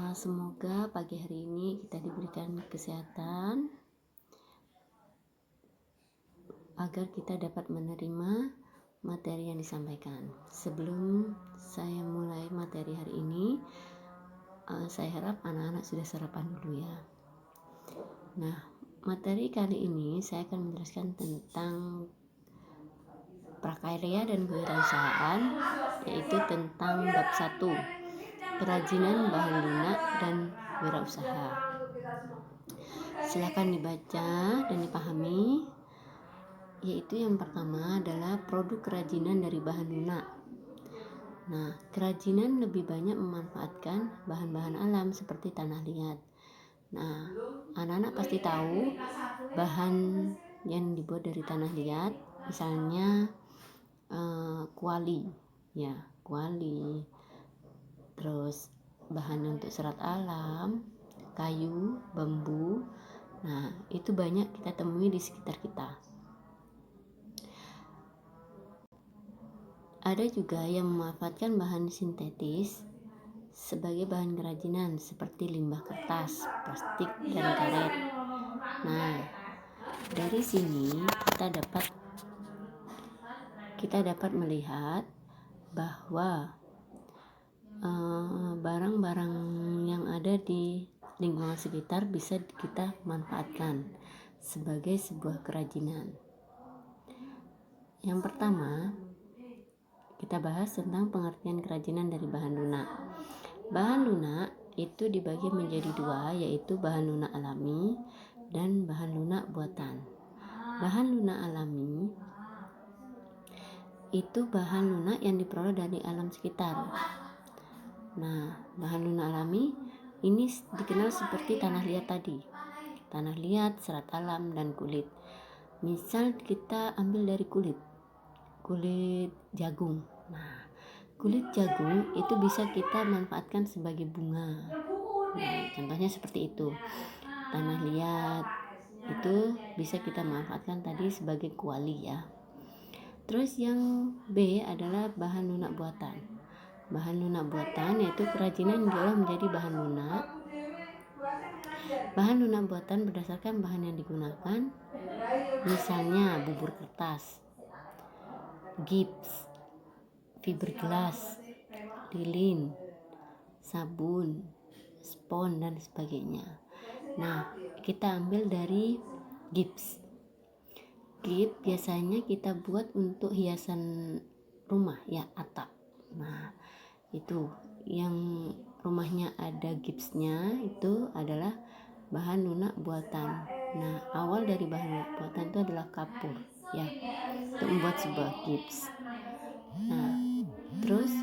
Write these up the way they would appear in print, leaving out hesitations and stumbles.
Semoga pagi hari ini kita diberikan kesehatan agar kita dapat menerima materi yang disampaikan. Sebelum saya mulai materi hari ini, saya harap anak-anak sudah sarapan dulu ya. Nah, materi kali ini saya akan menjelaskan tentang prakarya dan kewirausahaan, yaitu tentang bab 1, kerajinan bahan lunak dan wirausaha. Silakan dibaca dan dipahami. Yaitu yang pertama adalah produk kerajinan dari bahan lunak. Nah, kerajinan lebih banyak memanfaatkan bahan-bahan alam seperti tanah liat. Nah, anak-anak pasti tahu bahan yang dibuat dari tanah liat, misalnya kuali, terus bahan untuk serat alam, kayu, bambu. Nah, itu banyak kita temui di sekitar kita. Ada juga yang memanfaatkan bahan sintetis sebagai bahan kerajinan seperti limbah kertas, plastik, dan karet. Nah, dari sini kita dapat melihat bahwa barang-barang yang ada di lingkungan sekitar bisa kita manfaatkan sebagai sebuah kerajinan. Yang pertama, kita bahas tentang pengertian kerajinan dari bahan lunak. Bahan lunak itu dibagi menjadi dua, yaitu bahan lunak alami dan bahan lunak buatan. Bahan lunak alami itu bahan lunak yang diperoleh dari alam sekitar. Nah, bahan lunak alami ini dikenal seperti tanah liat tadi. Tanah liat, serat alam, dan kulit. Misal kita ambil dari kulit jagung. Nah, kulit jagung itu bisa kita manfaatkan sebagai bunga. Nah, contohnya seperti itu. Tanah liat itu bisa kita manfaatkan tadi sebagai kuali ya. Terus yang B adalah bahan lunak buatan. Bahan lunak buatan yaitu kerajinan diolah menjadi bahan lunak. Bahan lunak buatan berdasarkan bahan yang digunakan, misalnya bubur kertas, gips, fiberglass, lilin, sabun, spons, dan sebagainya. Nah, kita ambil dari gips. Gips biasanya kita buat untuk hiasan rumah ya, atap. Nah, itu yang rumahnya ada gipsnya itu adalah bahan lunak buatan. Nah, awal dari bahan lunak buatan itu adalah kapur ya, untuk membuat sebuah gips. Nah, terus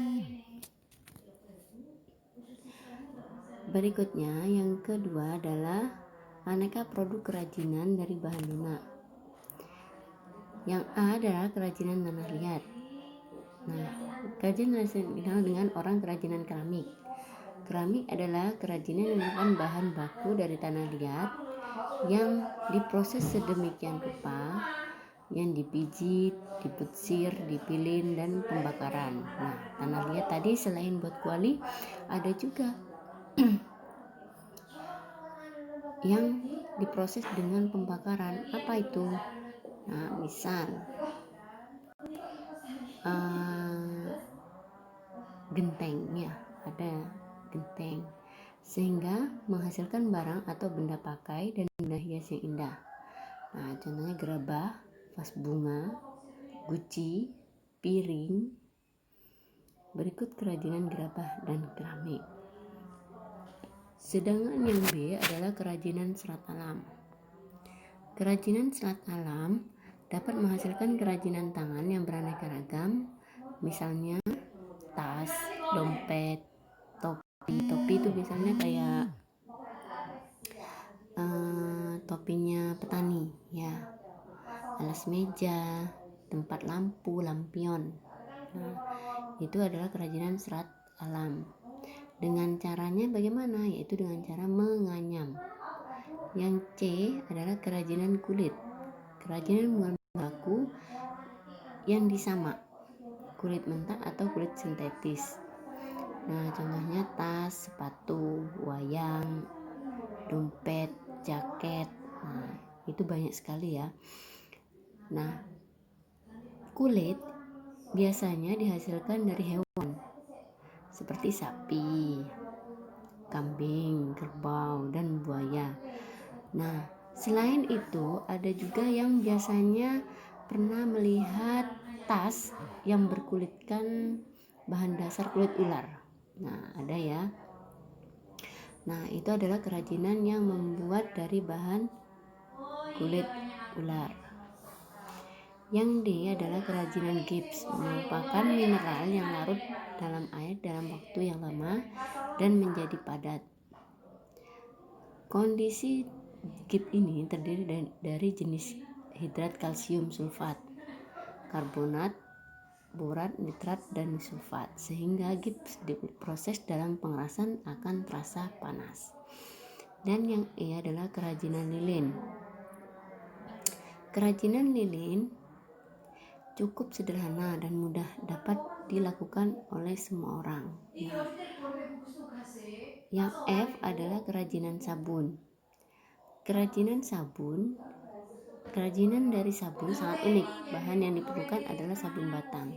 berikutnya yang kedua adalah aneka produk kerajinan dari bahan lunak. Yang A adalah kerajinan tanah liat. Nah, kerajinan dikenal dengan orang kerajinan keramik. Keramik adalah kerajinan yang menggunakan bahan baku dari tanah liat yang diproses sedemikian rupa, yang dipijit, diputsir, dipilin, dan pembakaran. Nah, tanah liat tadi selain buat kuali, ada juga yang diproses dengan pembakaran. Apa itu? Nah, misal genteng ya, ada genteng, sehingga menghasilkan barang atau benda pakai dan benda hias yang indah. Nah, contohnya gerabah, vas bunga, guci, piring. Berikut kerajinan gerabah dan keramik. Sedangkan yang B adalah kerajinan serat alam. Kerajinan serat alam dapat menghasilkan kerajinan tangan yang beraneka ragam, misalnya tas, dompet, topi. Topi itu misalnya kayak topinya petani ya, alas meja, tempat lampu, lampion. Nah, itu adalah kerajinan serat alam. Dengan caranya bagaimana? Yaitu dengan cara menganyam. Yang C adalah kerajinan kulit. Kerajinan menggunakan baku yang disamak, kulit mentah atau kulit sintetis. Nah, contohnya tas, sepatu, wayang, dompet, jaket. Nah, itu banyak sekali ya. Nah, kulit biasanya dihasilkan dari hewan seperti sapi, kambing, kerbau, dan buaya. Nah, selain itu ada juga yang biasanya pernah melihat tas yang berkulitkan bahan dasar kulit ular. Nah, ada ya. Nah, itu adalah kerajinan yang membuat dari bahan kulit ular. Yang D adalah kerajinan gips, merupakan mineral yang larut dalam air dalam waktu yang lama dan menjadi padat. Kondisi gips ini terdiri dari jenis hidrat kalsium sulfat, karbonat, borat, nitrat, dan sulfat, sehingga gips diproses dalam pengerasan akan terasa panas. Dan yang E adalah kerajinan lilin. Kerajinan lilin cukup sederhana dan mudah dapat dilakukan oleh semua orang. Yang F adalah kerajinan sabun. Kerajinan dari sabun sangat unik. Bahan yang diperlukan adalah sabun batang.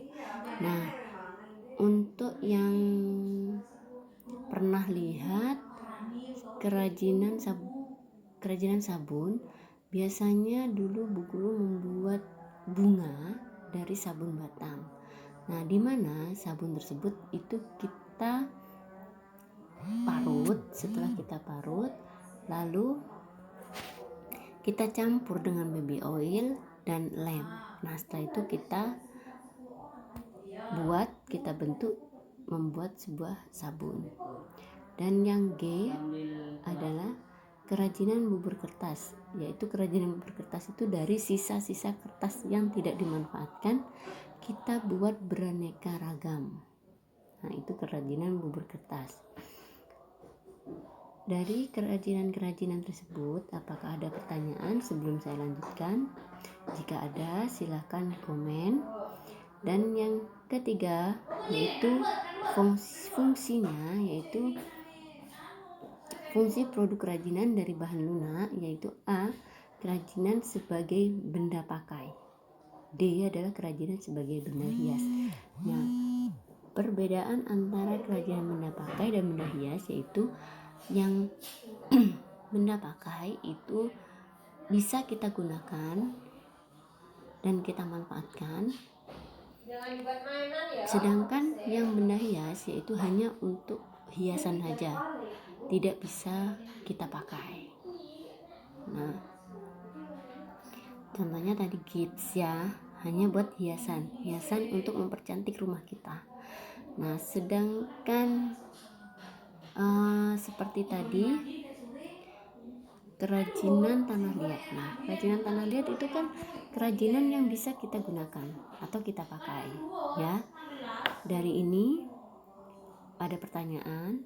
Nah, untuk yang pernah lihat kerajinan sabun, biasanya dulu Bu Guru membuat bunga dari sabun batang. Nah, di mana sabun tersebut itu kita parut. Setelah kita parut, lalu kita campur dengan baby oil dan lem. Nah, setelah itu kita bentuk membuat sebuah sabun. Dan yang G adalah kerajinan bubur kertas, yaitu kerajinan bubur kertas itu dari sisa-sisa kertas yang tidak dimanfaatkan kita buat beraneka ragam. Nah, itu kerajinan bubur kertas. Dari kerajinan-kerajinan tersebut, apakah ada pertanyaan sebelum saya lanjutkan? Jika ada, silakan komen. Dan yang ketiga yaitu fungsinya, yaitu fungsi produk kerajinan dari bahan lunak, yaitu A, kerajinan sebagai benda pakai. D adalah kerajinan sebagai benda hias. Nah, perbedaan antara kerajinan benda pakai dan benda hias yaitu yang benda pakai itu bisa kita gunakan dan kita manfaatkan, sedangkan yang benda hias yaitu hanya untuk hiasan saja, tidak bisa kita pakai. Nah, contohnya tadi gips ya, hanya buat hiasan untuk mempercantik rumah kita. Nah, sedangkan seperti tadi kerajinan tanah liat. Nah, kerajinan tanah liat itu kan kerajinan yang bisa kita gunakan atau kita pakai ya. Dari ini ada pertanyaan?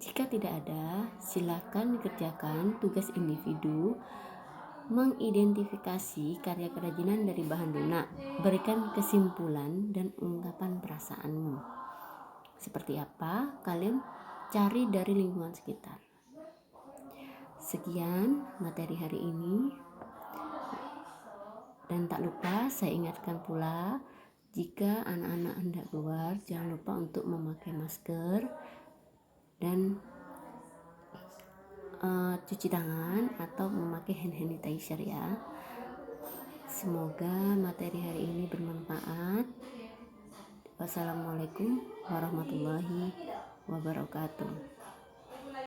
Jika tidak ada, silakan dikerjakan tugas individu mengidentifikasi karya kerajinan dari bahan lunak. Berikan kesimpulan dan ungkapan perasaanmu. Seperti apa? Kalian cari dari lingkungan sekitar. Sekian materi hari ini. Dan tak lupa saya ingatkan pula, jika anak-anak hendak keluar, jangan lupa untuk memakai masker dan cuci tangan atau memakai hand sanitizer ya. Semoga materi hari ini bermanfaat. Wassalamualaikum warahmatullahi wabarakatuh.